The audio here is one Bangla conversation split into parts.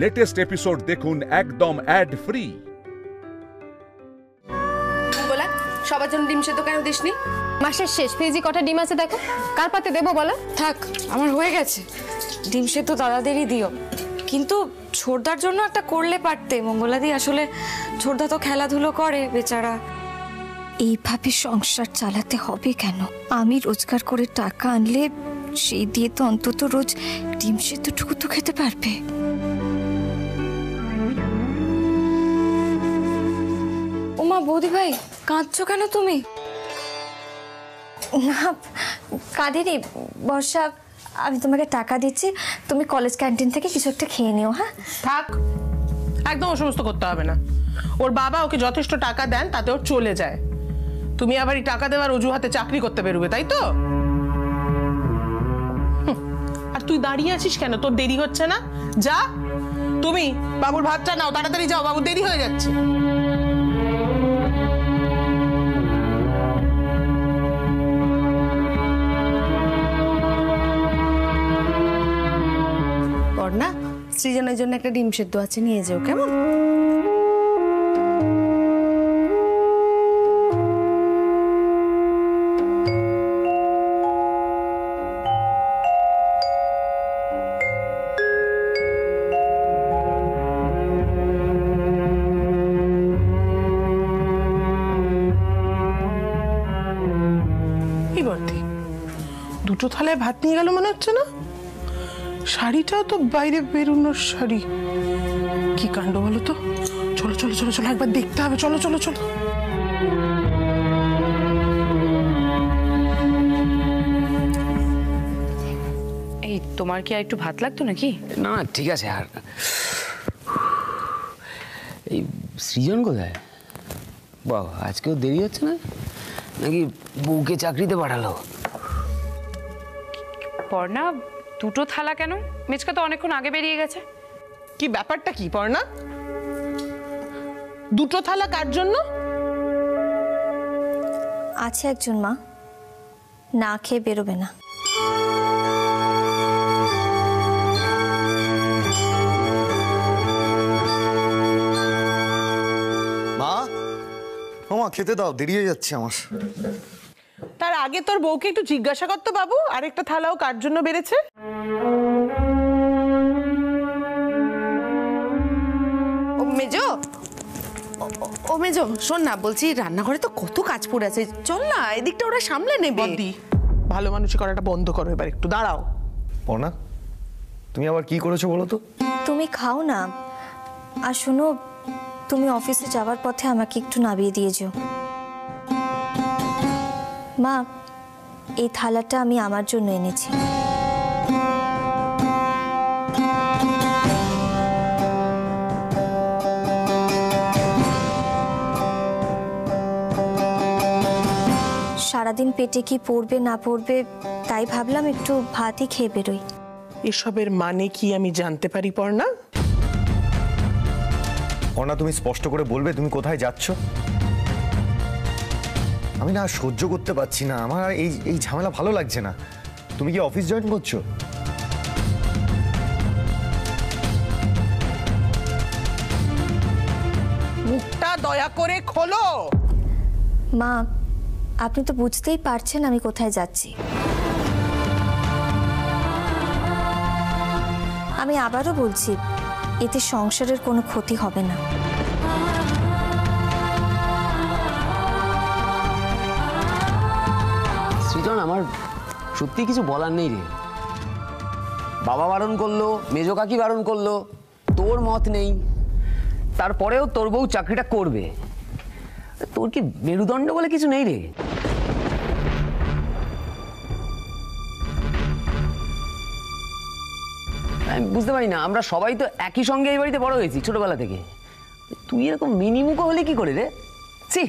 লেটেস্ট এপিসোড দেখুন একদম অ্যাড ফ্রি। বলা সবার জন্য ডিম সেদ্ধ কেন দিসনি? মাসের শেষ ফ্রিজে কটা ডিম আছে দেখো, কার পাতে দেবো বলো? থাক, আমার হয়ে গেছে। ডিম সেদ্ধ দাদাদেরই দিও, কিন্তু ছোটদার জন্য একটা করলে পারতে মঙ্গলাদি। আসলে ছোটদা তো খেলাধুলো করে বেচারা। এইভাবে সংসার চালাতে হবে কেন? আমি রোজগার করে টাকা আনলে সেই দিয়ে তো অন্তত রোজ ডিম সেদ্ধটুকু তো খেতে পারবে। ওমা বৌদি ভাই, কাঁদছো কেন তুমি? না কাঁদিনি বর্ষা, আমি তোমাকে টাকা দিচ্ছি, তুমি কলেজ ক্যান্টিন থেকে কিছু একটা খেয়ে নিও। হ্যাঁ থাক, একদম ও সমস্ত করতে হবে না। ওর বাবা ওকে যথেষ্ট টাকা দেন, তাতে ওর চলে যায়। তুমি আবার এই টাকা দেওয়ার অজুহাতে চাকরি করতে বেরোবে, তাই তো? আর তুই দাঁড়িয়ে আছিস কেন? তোর দেরি হচ্ছে না? যা, তুমি বাবুর ভাতটা নাও, তাড়াতাড়ি যাও, বাবুর দেরি হয়ে যাচ্ছে। না, সৃজনের জন্য একটা ডিম সেদ্ধ আছে, নিয়ে যাও কেমন? দুটো থালায় ভাত নিয়ে গেল মনে হচ্ছে না? শাড়িটাও তো বাইরে বেরোনোর শাড়ি। কি কাণ্ড বলো তো? চলো চলো চলো চলো, একবার দেখতে হবে। চলো চলো চলো। এই তোমার কি আর একটু ভাত লাগতো নাকি? না ঠিক আছে। আর এই সৃজন কোথায়? বাহ, আজকেও দেরি হচ্ছে না নাকি? বউকে চাকরিতে পাঠালো? পর্ণা, দুটো থালা কেন? মেচকা তো অনেকক্ষণ আগে বেরিয়ে গেছে। কি ব্যাপারটা কি পর্ণা? দুটো থালা কার জন্য? আছে একজন মা, না খেয়ে বেরোবে না। মা, ওমা খেতে দাও, দেরি হয়ে যাচ্ছে আমার। তার আগে তোর বউকে একটু জিজ্ঞাসা করতো বাবু, আরেকটা থালাও কার জন্য বেড়েছে? মেজো, ও মেজো শোন না, বলছি রান্নাঘরে তো কত কাজ পড়ে আছে, চল না এদিকটা ওরা সামলে নেবে। বদ্দি, ভালো মানুষই করাটা বন্ধ করো এবার, একটু দাঁড়াও। পর্ণা, তুমি আবার কি করেছো বলো তো? তুমি খাও না। আর শোনো, তুমি অফিসে যাওয়ার পথে আমাকে একটু নামিয়ে দিয়ে যেও। মা, এই থালাটা আমি আমার জন্য এনেছি। সারাদিন পেটে কি পড়বে না পড়বে, তাই ভাবলাম একটু ভাতই খেয়ে বেরোই। এসবের মানে কি আমি জানতে পারি পর্ণা? পর্ণা, তুমি স্পষ্ট করে বলবে তুমি কোথায় যাচ্ছ? আমি না সহ্য করতে পারছি না, আমার এই ঝামেলা ভালো লাগছে না। তুমি কি অফিস জয়েন করছো? মুখটা দয়া করে খোলো। মা, আপনি তো বুঝতেই পারছেন আমি কোথায় যাচ্ছি। আমি আবারও বলছি, এতে সংসারের কোনো ক্ষতি হবে না। সৃজন, আমার সত্যি কিছু বলার নেই রে। বাবা বারণ করলো, মেজো কাকি বারণ করলো, তোর মত নেই, তারপরেও তোর বউ চাকরিটা করবে। তোর কি মেরুদণ্ড বলে কিছু নেই রে? আমি বুঝতে পারি না, আমরা সবাই তো একই সঙ্গে এই বাড়িতে বড় হয়েছি ছোটবেলা থেকে। তুই এরকম মিনিমুখো হলে কি করে রে? ছি।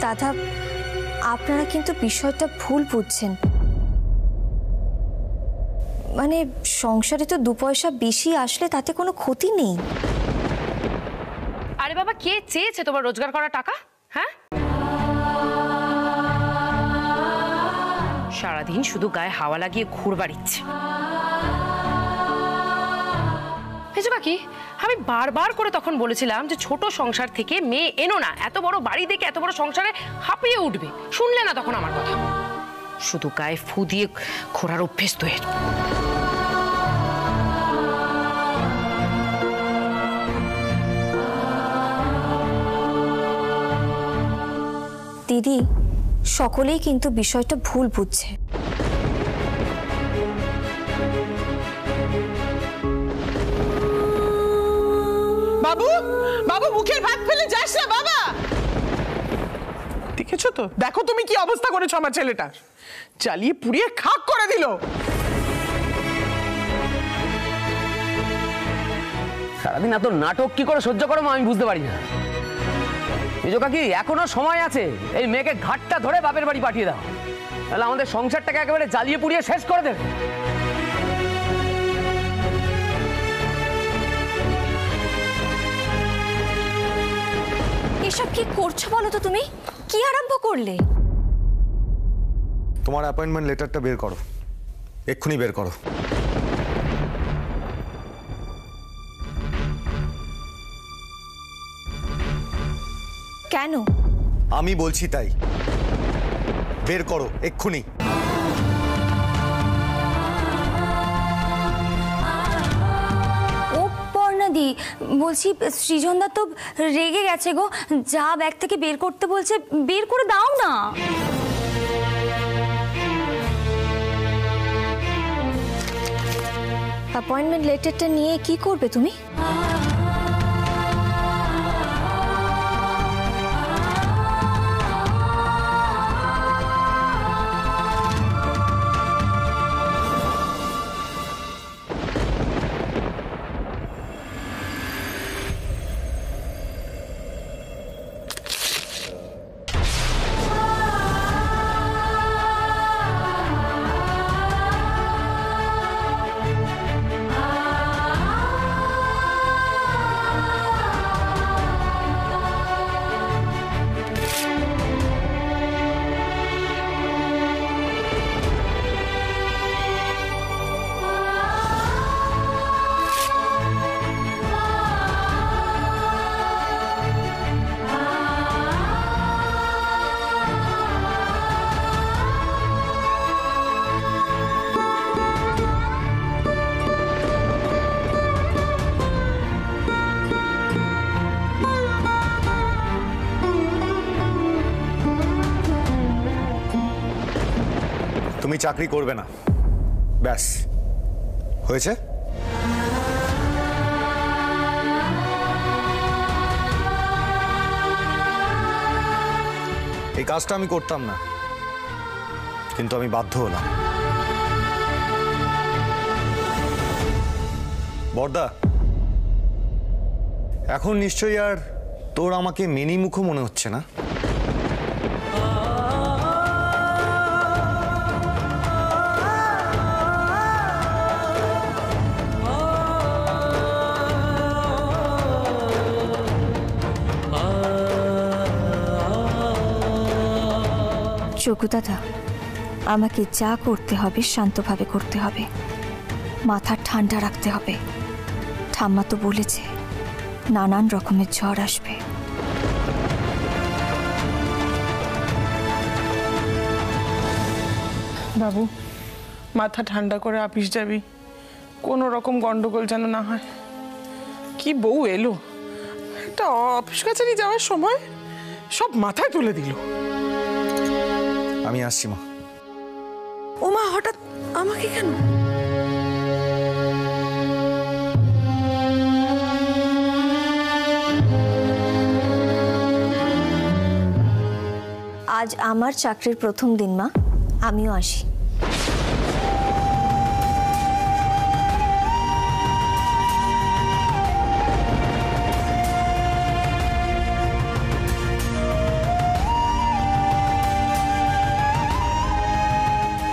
দাদা, আপনারা কিন্তু বিষয়টা ভুল বুঝছেন। মানে সংসারে তো 2 পয়সা বেশি আসলে তাতে কোনো ক্ষতি নেই। আরে বাবা, কে চেয়েছে তোমার রোজগার করা টাকা? হ্যাঁ, সারাদিন শুধু গায়ে হাওয়া লাগিয়ে ঘুরবার ইচ্ছে। মেজো কাকি, আমি বারবার করে তখন বলেছিলাম যে ছোট সংসার থেকে মেয়ে এনো না, এত বড় বাড়ি দেখে এত বড় সংসারে হাঁপিয়ে উঠবে। শুনলে না তখন আমার কথা, শুধু গায়ে ফু দিয়ে ঘোরার অভ্যেস তো এর। দিদি, সকলেই কিন্তু বিষয়টা ভুল বুঝছে। বাবু, বাবু মুখের ভাত ফেলে যাস না বাবা। দেখেছো তো, দেখো তুমি কি অবস্থা করেছো আমার ছেলেটার, জ্বালিয়ে পুড়িয়ে খাক করে দিল। সারাদিন এত নাটক কি করে সহ্য করো আমি বুঝতে পারি না। মেজো কাকি, এখনো সময় আছে, এই মেয়েকে ঘাটটা ধরে বাপের বাড়ি পাঠিয়ে দাও, তাহলে আমাদের সংসারটাকে একেবারে জ্বালিয়ে পুড়িয়ে শেষ করে দেবে। এসব কি করছো বলো তো? তুমি কি আরম্ভ করলে? তোমার অ্যাপয়েন্টমেন্ট লেটারটা বের করো, এক্ষুনি বের করো। কেন? আমি বলছি তাই, বের করো এক্ষুনি। ও পর্ণাদি, বলছি সৃজনদা তো রেগে গেছে গো, যা ব্যাগ থেকে বের করতে বলছে বের করে দাও না। অ্যাপয়েন্টমেন্ট লেটারটা নিয়ে কি করবে তুমি? তুমি চাকরি করবে না, ব্যাস হয়েছে। এই কাজটা আমি করতাম না, কিন্তু আমি বাধ্য হলাম। বর্দা, এখন নিশ্চয়ই আর তোর আমাকে মেনিমুখো মনে হচ্ছে না? যোগু দাদা, আমাকে যা করতে হবে শান্তভাবে করতে হবে, মাথা ঠান্ডা রাখতে হবে। ঠাম্মা তো বলেছে নানান রকমের ঝড় আসবে। বাবু, মাথা ঠান্ডা করে অফিস যাবি, কোনো রকম গন্ডগোল যেন না হয়। কি বউ এলো, একটা অফিস কাছারি যাওয়ার সময় সব মাথায় তুলে দিল। আমি আসছি মা। ও মা, হঠাৎ আমাকে কেন? আজ আমার চাকরির প্রথম দিন মা, আমিও আসি।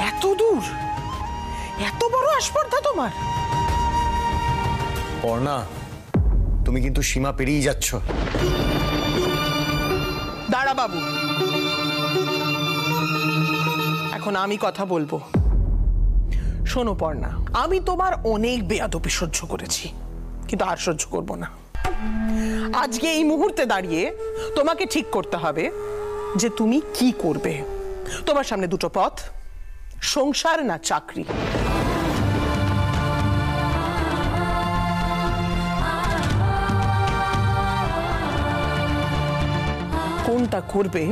এত দূর, এত বড় আসপর্ধা তোমার? পর্ণা, তুমি কিন্তু সীমা পেরিয়ে যাচ্ছ। দাঁড়া বাবু, এখন আমি কথা বলবো। শোনো পর্ণা, আমি তোমার অনেক বেয়াদবি সহ্য করেছি, কিন্তু আর সহ্য করব না। আজকে এই মুহূর্তে দাঁড়িয়ে তোমাকে ঠিক করতে হবে যে তুমি কি করবে। তোমার সামনে দুটো পথ, সংসার না চাকরি। কোনটা করবে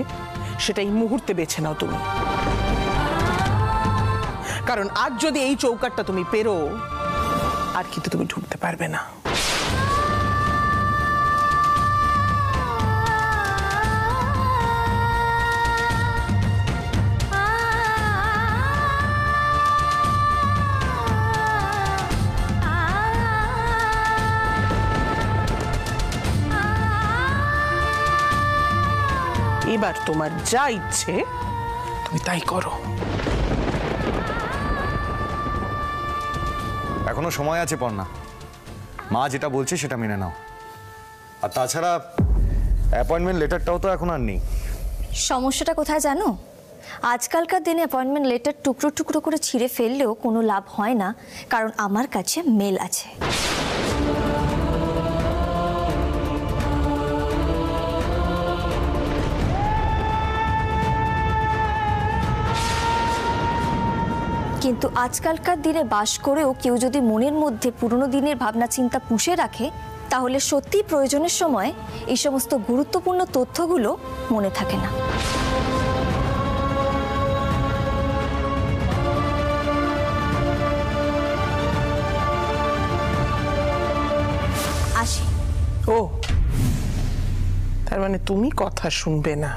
সেটা এই মুহূর্তে বেছে নাও তুমি। কারণ আজ যদি এই চৌকাটটা তুমি পেরো, আর কিন্তু তুমি ঢুকতে পারবে না। এবার তোমার যা ইচ্ছে তুমি তাই করো। এখনো সময় আছে পর্ণা, মা যেটা বলছে সেটা মেনে নাও। আর তাছাড়া অ্যাপয়েন্টমেন্ট লেটারটাও তো এখন আর নেই। সমস্যাটা কোথায় জানো? আজকালকার দিনে অ্যাপয়েন্টমেন্ট লেটার টুকরো টুকরো করে ছিঁড়ে ফেললেও কোনো লাভ হয় না, কারণ আমার কাছে মেল আছে। কিন্তু আজকালকার দিনে বাস করেও কেউ যদি মনের মধ্যে পুরনো দিনের ভাবনা চিন্তা পুষে রাখে, তাহলে সত্যি প্রয়োজনের সময় এই সমস্ত গুরুত্বপূর্ণ তথ্যগুলো মনে থাকে না। আসি। ও, তার মানে তুমি কথা শুনবে না।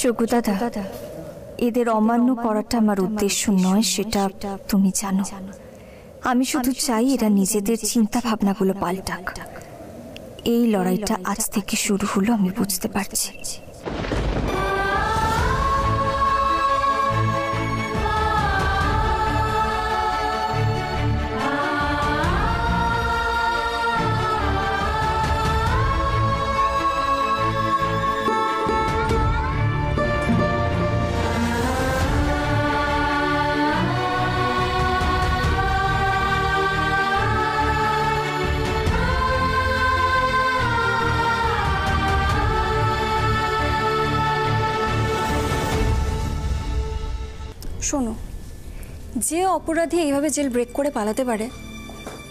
যোগ্যতা, এদের অমান্য করাটা আমার উদ্দেশ্য নয়, সেটা তুমি জানো। আমি শুধু চাই এরা নিজেদের চিন্তা ভাবনাগুলো পাল্টাক। এই লড়াইটা আজ থেকে শুরু হলো, আমি বুঝতে পারছি। শোনো, যে অপরাধী এইভাবে জেল ব্রেক করে পালাতে পারে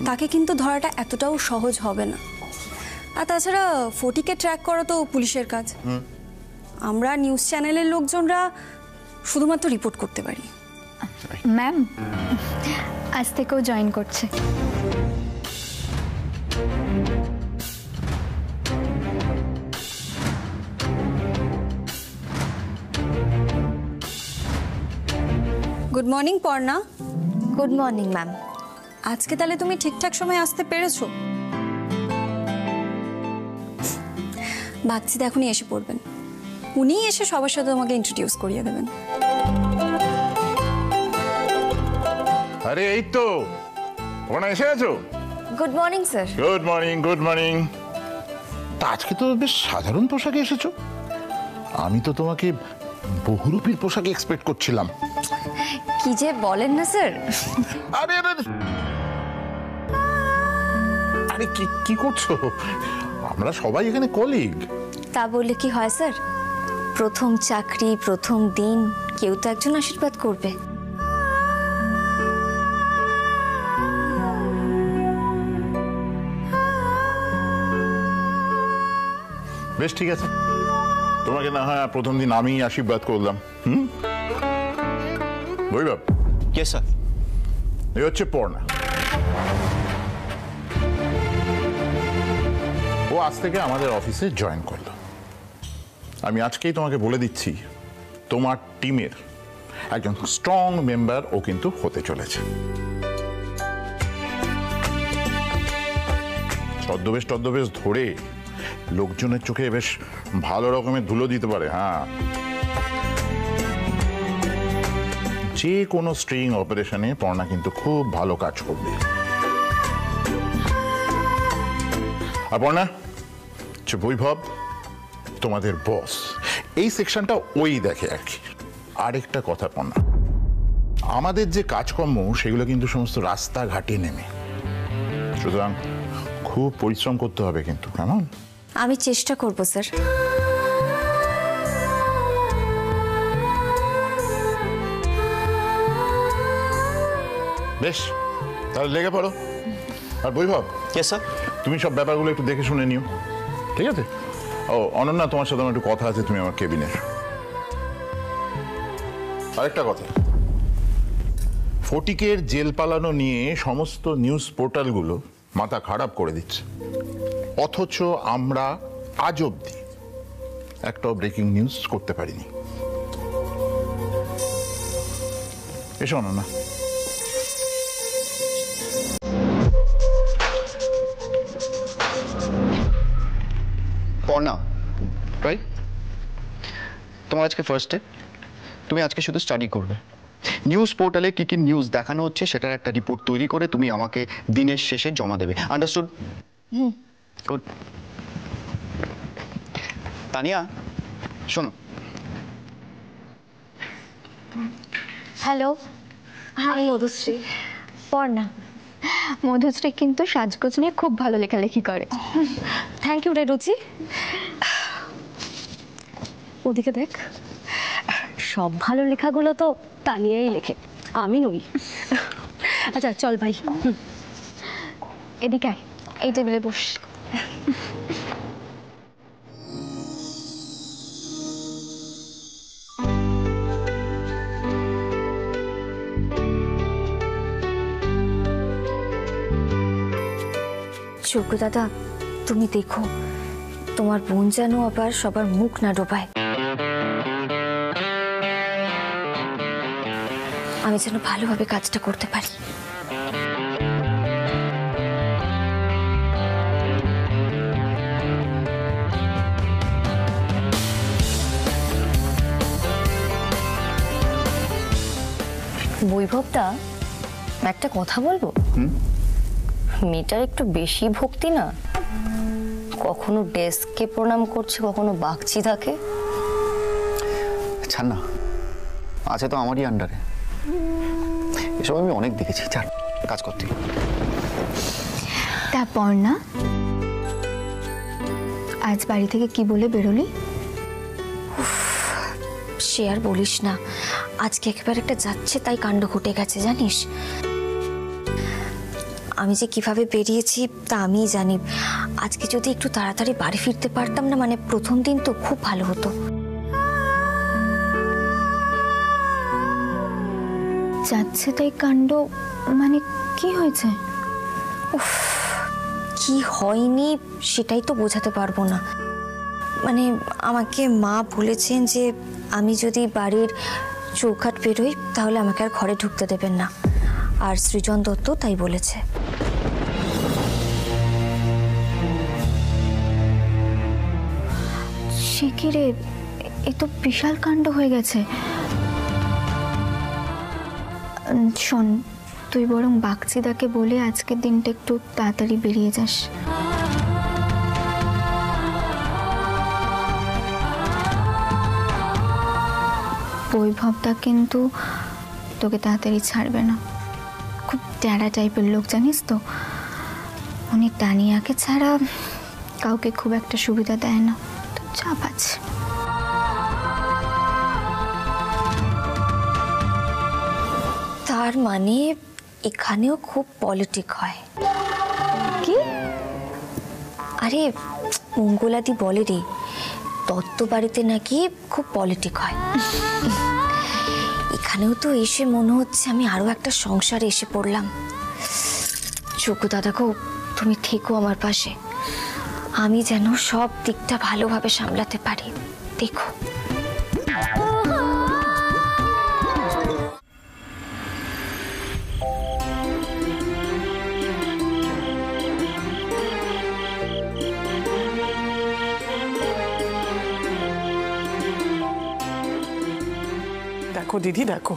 তাকে কিন্তু ধরাটা এতটাও সহজ হবে না। আর তাছাড়া ফটিকে ট্র্যাক করা তো পুলিশের কাজ। আমরা নিউজ চ্যানেলের লোকজনরা শুধুমাত্র রিপোর্ট করতে পারি। ম্যাম আজ থেকেও জয়েন করছে। Good morning Parna. Good morning ma'am. আজকে তাহলে তুমি ঠিকঠাক সময় আসতে পেরেছো? ভাবছি এখনই এসে পড়বেন। উনিই এসে সবার সাথে তোমাকে ইন্ট্রোডিউস করিয়ে দেবেন। আরে এই তো ওনা এসে আছো। Good morning sir. Good morning, good morning. তা আজকে তো বেশ সাধারণ পোশাকে এসেছো। আমি তো তোমাকে বহুরূপীর পোশাকে এক্সপেক্ট করছিলাম। কি যে বলেন না স্যার। আরে আরে আরে কি করছো? আমরা সবাই এখানে কলিগ। তা বললে কি হয় স্যার? প্রথম চাকরি, প্রথম দিন, কেউ তো একজন আশীর্বাদ করবে। বেশ ঠিক আছে, তোমাকে না হয় প্রথম দিন আমি আশীর্বাদ করলাম। বৈভব। Yes sir. এই হচ্ছে পর্ণা। ও আজ থেকে আমাদের অফিসে জয়েন করলো। আমি আজকেই তোমাকে বলে দিচ্ছি, তোমার টিমের একজন স্ট্রং মেম্বার ও কিন্তু হতে চলেছে। ছদ্মবেশ ধরে লোকজনের চোখে বেশ ভালো রকমের ধুলো দিতে পারে। হ্যাঁ, যে কোনো স্ট্রিং অপারেশনে পর্ণা কিন্তু খুব ভালো কাজ করবে। আর পর্ণা, বৈভব তোমাদের বস, এই সেকশনটা ওই দেখে আর কি। আরেকটা কথা পর্ণা, আমাদের যে কাজকর্ম সেগুলো কিন্তু সমস্ত রাস্তাঘাটে নেমে, সুতরাং খুব পরিশ্রম করতে হবে কিন্তু, কেমন? আমি চেষ্টা করব স্যার। বেশ, তাহলে লেগে পড়ো। আর বৈভব, স্যার, তুমি সব ব্যাপারগুলো একটু দেখে শুনে নিও, ঠিক আছে? ও অনন্যা, তোমার সাথে আমার একটু কথা আছে, তুমি আমার কেবিনে। আরেকটা কথা, ফটিকের জেল পালানো নিয়ে সমস্ত নিউজ পোর্টালগুলো মাথা খারাপ করে দিচ্ছে, অথচ আমরা আজ অব্দি একটাও ব্রেকিং নিউজ করতে পারিনি। এসো অনন্যা। পর্ণা, রাইট? তোমার আজকে ফার্স্ট ডে, তুমি আজকে শুধু স্টাডি করবে। নিউজ পোর্টালে কি কি নিউজ দেখানো হচ্ছে সেটার একটা রিপোর্ট তৈরি করে তুমি আমাকে দিনের শেষে জমা দেবে। আন্ডারস্টুড? গুড। তানিয়া, শোনো। Hello, hi Madhushree. পর্ণা, মধুশ্রী কিন্তু সাজগোজ নিয়ে খুব ভালো লেখালেখি করে। থ্যাংক ইউ রে রুচি। ওদিকে দেখ, সব ভালো লেখাগুলো তো তানিয়াই লেখে, আমি নই। আচ্ছা চল ভাই, এদিকে আয়, এই টেবিলে বস। চোখু দাদা, তুমি দেখো তোমার বোন যেন আবার সবার মুখ না ডোবায়। আমি যেন ভালোভাবে কাজটা করতে পারি। বৈভবটা, একটা কথা বলবো? মেয়েটার একটু বেশি ভক্তি না, কখনো ডেস্ককে প্রণাম করছে, কখনো বাগচি থাকে। ছাড় না, আছে তো আমারই আন্ডারে। এসব আমি অনেক দেখেছি, ছাড়, কাজ করতে। তারপর না, আজ বাড়ি থেকে কি বলে বেরোলি? সে আর বলিস না, আজকে একেবারে একটা যাচ্ছে তাই কাণ্ড ঘটে গেছে জানিস। আমি যে কিভাবে বেরিয়েছি তা আমিই জানি। আজকে যদি একটু তাড়াতাড়ি বাড়ি ফিরতে পারতাম না, মানে প্রথম দিন তো, খুব ভালো হতো। যাচ্ছে তাই কাণ্ড মানে কি হয়েছে? উফ, কি হয়নি সেটাই তো বোঝাতে পারবো না। মানে আমাকে মা বলেছেন যে আমি যদি বাড়ির চৌকাঠ বেরোই তাহলে আমাকে আর ঘরে ঢুকতে দেবেন না, আর সৃজন দত্ত তাই বলেছে। সে কি রে, এ তো বিশাল কাণ্ড হয়ে গেছে। শোন, তুই বরং বাগচিদাকে বলে আজকের দিনটা একটু তাড়াতাড়ি বেরিয়ে যাস। বৈভবটা কিন্তু তোকে তাড়াতাড়ি ছাড়বে না, খুব ট্যাড়া টাইপের লোক জানিস তো। উনি তানিয়াকে ছাড়া কাউকে খুব একটা সুবিধা দেয় না, তো চাপ আছে। তার মানে এখানেও খুব পলিটিক হয় কি? আরে মঙ্গলাদি বলে রে, দত্ত বাড়িতে নাকি খুব পলিটিক হয়। এখানেও তো এসে মনে হচ্ছে আমি আরো একটা সংসারে এসে পড়লাম। চকু দাদাকেও তুমি থেকো আমার পাশে, আমি যেন সব দিকটা ভালোভাবে সামলাতে পারি। দেখো দেখো দিদি, দেখো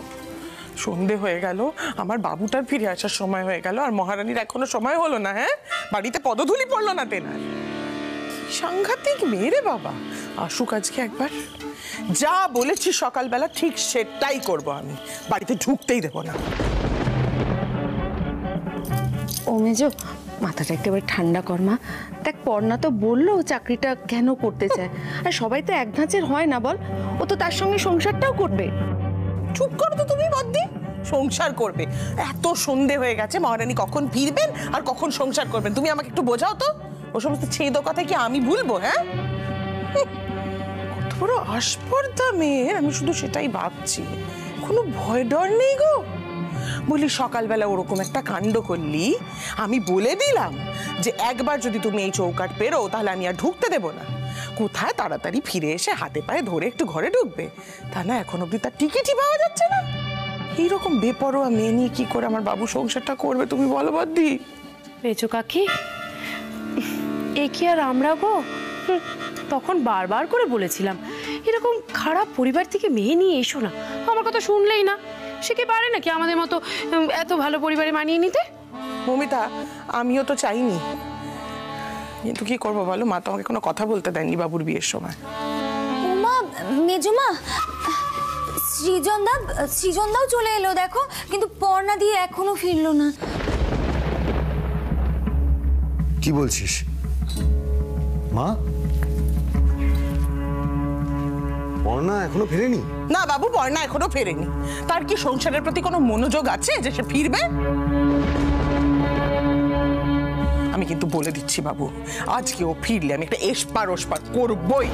সন্ধে হয়ে গেল, আমার বাবুটার ফিরে আসার সময় হয়ে গেল, আর মহারানীর এখনো সময় হলো না। হ্যাঁ, বাড়িতে পদধূলি পড়লো না তেনার। সাংঘাতিক মেয়ে রে বাবা। আসুক আজকে একবার, যা বলেছি সকালবেলা ঠিক সেটাই করব আমি, বাড়িতে ঢুকতেই দেবো না। ও মেজো, মাথাটা একেবারে ঠান্ডা কর মা। দেখ, পর্ণা তো বললো চাকরিটা কেন করতে চায়, আর সবাই তো এক ধাঁচের হয় না বল, ও তো তার সঙ্গে সংসারটাও করবে। চুপ করো তো তুমি বদ্দি, সংসার করবে? এত সন্ধে হয়ে গেছে, মহারানী কখন ফিরবেন আর কখন সংসার করবেন তুমি আমাকে একটু বোঝাও তো। ও সমস্ত ছেদো কথা কি আমি ভুলবো? হ্যাঁ, কত বড় আস্পর্ধা মেয়ের, আমি শুধু সেটাই ভাবছি। কোনো ভয় ডর নেই গো। বলি সকালবেলা ওরকম একটা কাণ্ড করলি, আমি বলে দিলাম যে একবার যদি তুমি এই চৌকাট পেরো তাহলে আমি আর ঢুকতে দেবো না। কোথায় তাড়াতাড়ি ফিরে এসে হাতে পায়ে ধরে একটু ঘরে ঢুকবে, তা না এখন অব্দি তার টিকিটই পাওয়া যাচ্ছে না। এইরকম বেপরোয়া মেয়ে নিয়ে কি করে আমার বাবু সংসারটা করবে তুমি বলো বদ্দি? পেঁচো কাকি, এ কি আর আমরা গো, তখন বারবার করে বলেছিলাম এরকম খারাপ পরিবার থেকে মেয়ে নিয়ে এসো না। আমার কথা শুনলেই না। সে কি পারে নাকি আমাদের মতো এত ভালো পরিবারে মানিয়ে নিতে? মমিতা, আমিও তো চাইনি, কিন্তু কি করবো বলো, মা তো আমাকে কোনো কথা বলতে দেয়নি বাবুর বিয়ের সময়। উমা, মেজুমা, সৃজনদাও চলে এলো দেখো, কিন্তু পর্ণা দিয়ে এখনো ফিরলো না। কি বলছিস মা? পর্ণা এখনো ফেরেনি? না বাবু, পর্ণা এখনো ফেরেনি। তার কি সংসারের প্রতি কোনো মনোযোগ আছে যে সে ফিরবে? আমি কিন্তু বলে দিচ্ছি বাবু, আজকে ও ফিরলে আমি একটা এসপার ওসপার করবই।